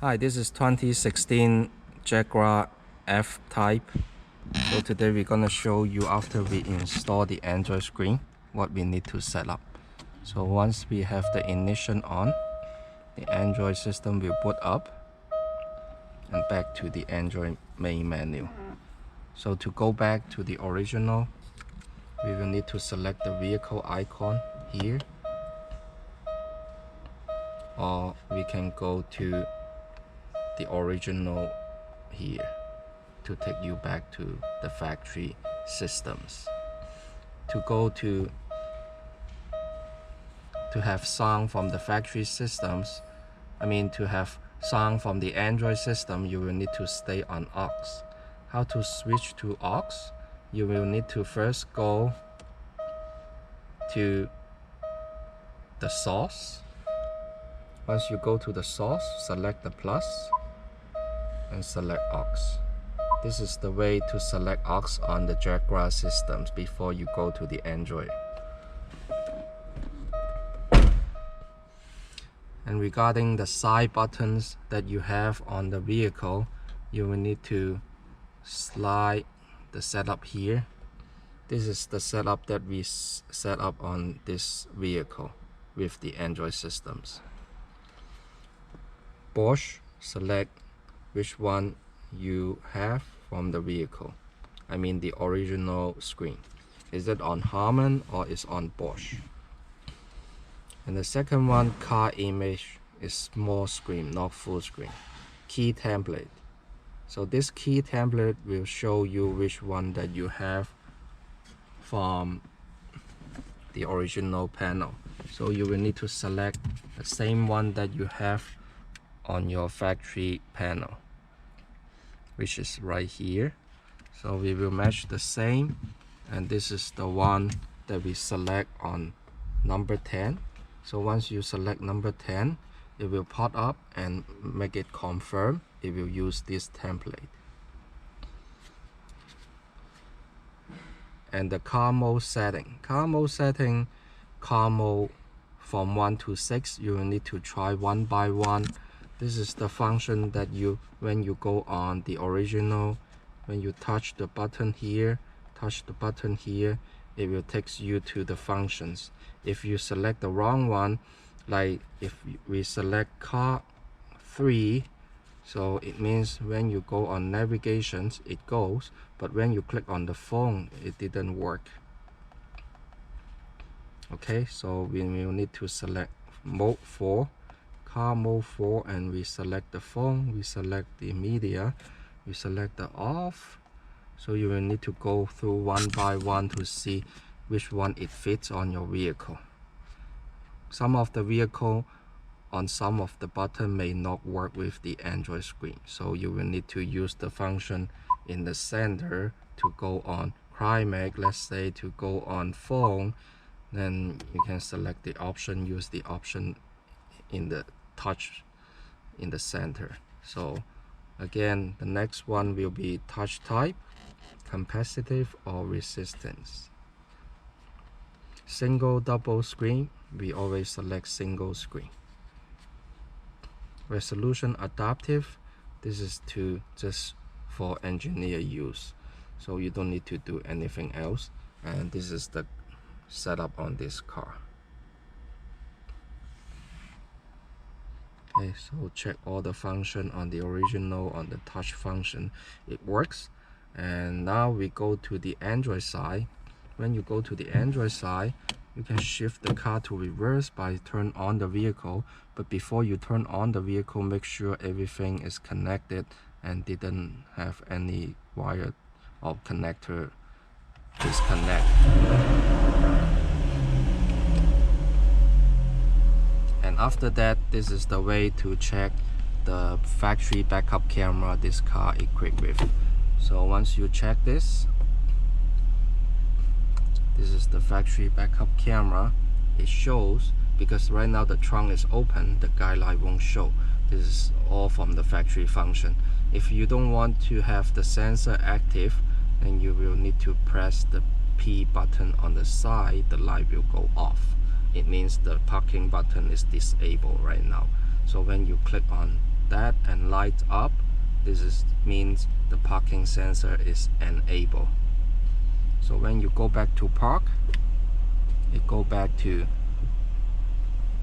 Hi, this is 2016 Jaguar F-Type. So today we're gonna show you after we install the Android screen, what we need to set up. So once we have the ignition on, the Android system will boot up and back to the Android main menu. So to go back to the original, we will need to select the vehicle icon here, or we can go to the original here to take you back to the factory systems. To go to have sound from the factory systems, to have sound from the Android system, you will need to stay on aux. How to switch to aux? You will need to first go to the source. Once you go to the source, select the plus and select aux. This is the way to select aux on the Jaguar systems before you go to the Android. And regarding the side buttons that you have on the vehicle, you will need to slide the setup here. This is the setup that we set up on this vehicle with the Android systems. Porsche, select which one you have from the vehicle. The original screen. Is it on Harman or is on Porsche? And the second one, car image, is small screen, not full screen. Key template. So this key template will show you which one that you have from the original panel. So you will need to select the same one that you have on your factory panel, which is right here. So we will match the same, and this is the one that we select on number 10. So once you select number 10, it will pop up and make it confirm. It will use this template. And the car mode setting. Car mode from 1 to 6, you will need to try one by one. This is the function that when you go on the original, when you touch the button here, it will take you to the functions. If you select the wrong one, like if we select car 3, so it means when you go on navigations, it goes, but when you click on the phone, it didn't work. Okay, so we will need to select mode 4, car mode 4, and we select the phone, we select the media, we select the off. So you will need to go through one by one to see which one it fits on your vehicle. Some of the vehicle on some of the button may not work with the Android screen. So you will need to use the function in the center to go on climate, let's say to go on phone. Then you can select the option, use the option in the touch in the center. So again, the next one will be touch type, capacitive or resistance. Single, double screen, we always select single screen. Resolution adaptive, this is just for engineer use, so you don't need to do anything else. And this is the setup on this car. Okay, so check all the function on the original, on the touch function, it works. And now we go to the Android side. When you go to the Android side, you can shift the car to reverse by turn on the vehicle. But before you turn on the vehicle, make sure everything is connected and didn't have any wire or connector disconnect. And after that, this is the way to check the factory backup camera this car equipped with. So once you check this is the factory backup camera. It shows, because right now the trunk is open, the guideline won't show. This is all from the factory function. If you don't want to have the sensor active, then you will need to press the P button on the side. The light will go off. It means the parking button is disabled right now. So when you click on that and light up, means the parking sensor is enabled. So when you go back to park, it go back to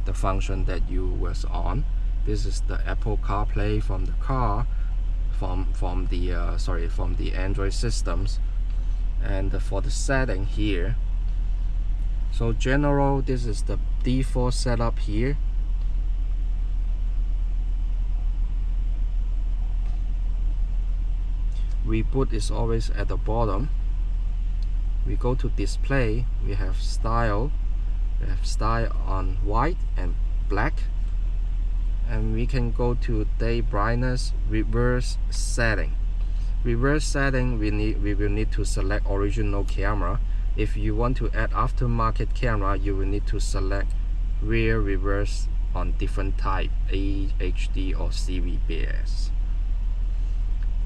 the function that you was on. This is the Apple CarPlay from the car, from the Android systems. And for the setting here, so general, this is the default setup here. Reboot is always at the bottom. We go to display, we have style on white and black, and we can go to day brightness, reverse setting. Reverse setting, we will need to select original camera. If you want to add aftermarket camera, you will need to select rear reverse on different type, HD or CVBS.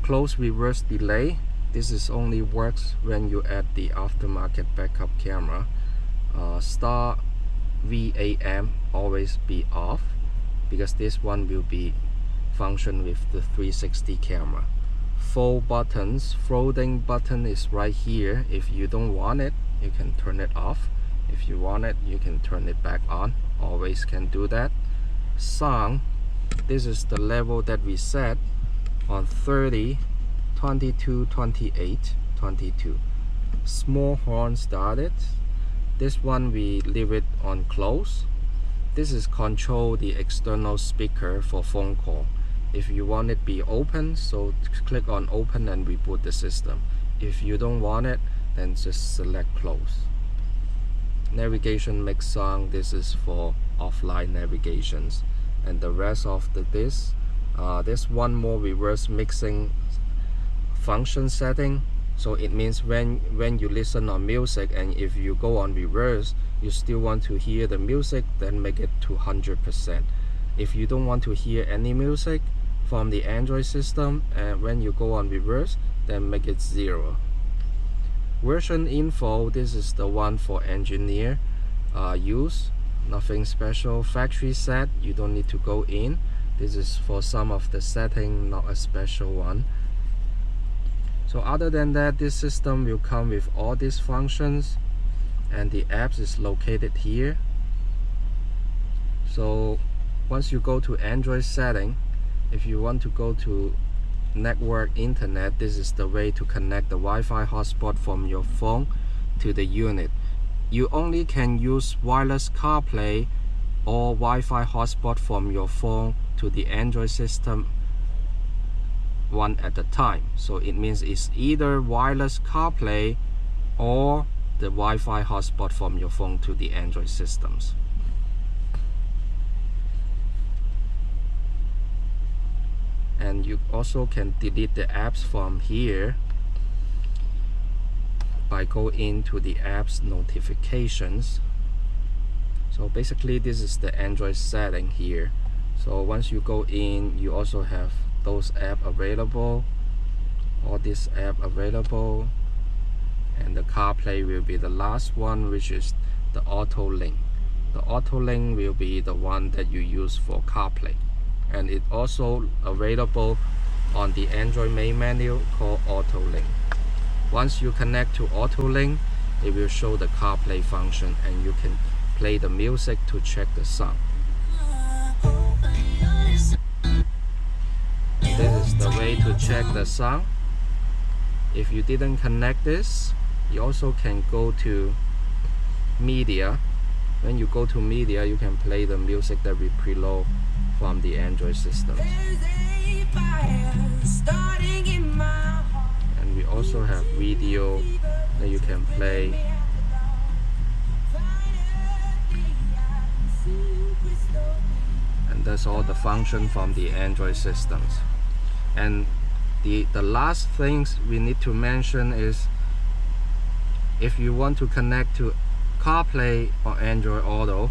Close reverse delay, this is only works when you add the aftermarket backup camera. Start VAM always be off, because this one will be function with the 360 camera. Fold buttons, folding button is right here. If you don't want it, you can turn it off. If you want it, you can turn it back on. Always can do that. Sound, this is the level that we set on 30, 22, 28, 22. Small horn started. This one we leave it on close. This is control the external speaker for phone call. If you want it be open, so click on open and reboot the system. If you don't want it, then just select close. Navigation mix sound, this is for offline navigations. And the rest of this, there's one more reverse mixing function setting. So it means when you listen on music, and if you go on reverse, you still want to hear the music, then make it to 100%. If you don't want to hear any music from the Android system, and when you go on reverse, then make it 0. Version info, this is the one for engineer use, nothing special. Factory set, you don't need to go in. This is for some of the setting, not a special one. So other than that, this system will come with all these functions, and the apps is located here. So once you go to Android setting, if you want to go to network internet, this is the way to connect the Wi-Fi hotspot from your phone to the unit. You only can use wireless CarPlay or Wi-Fi hotspot from your phone to the Android system one at a time. So it means it's either wireless CarPlay or the Wi-Fi hotspot from your phone to the Android systems. And you also can delete the apps from here by going into the apps notifications. So basically this is the Android setting here. So once you go in, you also have those apps available, all this app available, and the CarPlay will be the last one, which is the auto link. The auto link will be the one that you use for CarPlay, and it also available on the Android main menu called auto link. Once you connect to auto link, it will show the CarPlay function, and you can play the music to check the sound. This is the way to check the sound. If you didn't connect this, you also can go to media. When you go to media, you can play the music that we preload from the Android system. And we also have video that you can play. And that's all the function from the Android systems. And the last things we need to mention is, if you want to connect to CarPlay or Android Auto,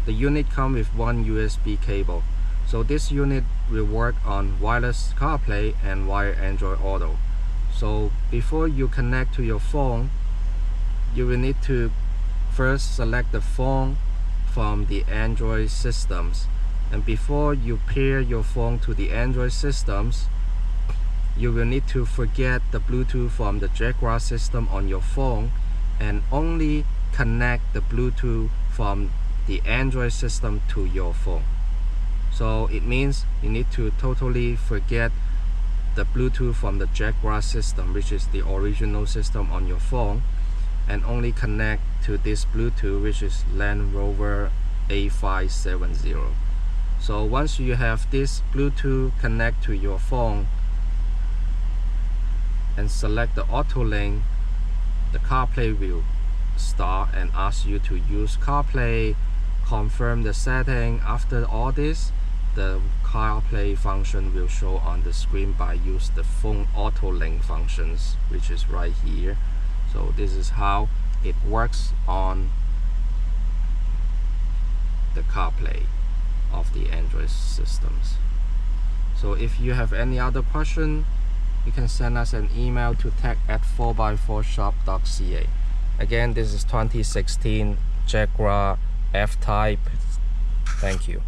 the unit comes with one USB cable. So this unit will work on wireless CarPlay and wired Android Auto. So before you connect to your phone, you will need to first select the phone from the Android systems. And before you pair your phone to the Android systems, you will need to forget the Bluetooth from the Jaguar system on your phone and only connect the Bluetooth from the Android system to your phone. So it means you need to totally forget the Bluetooth from the Jaguar system, which is the original system on your phone, and only connect to this Bluetooth, which is Land Rover A570. So once you have this Bluetooth connect to your phone and select the auto link, the CarPlay will start and ask you to use CarPlay, confirm the setting. After all this, the CarPlay function will show on the screen by use the phone auto link functions, which is right here. So this is how it works on the CarPlay of the Android systems. So if you have any other question, you can send us an email to tech@4x4Shop.ca. Again, this is 2016 Jaguar F-Type. Thank you.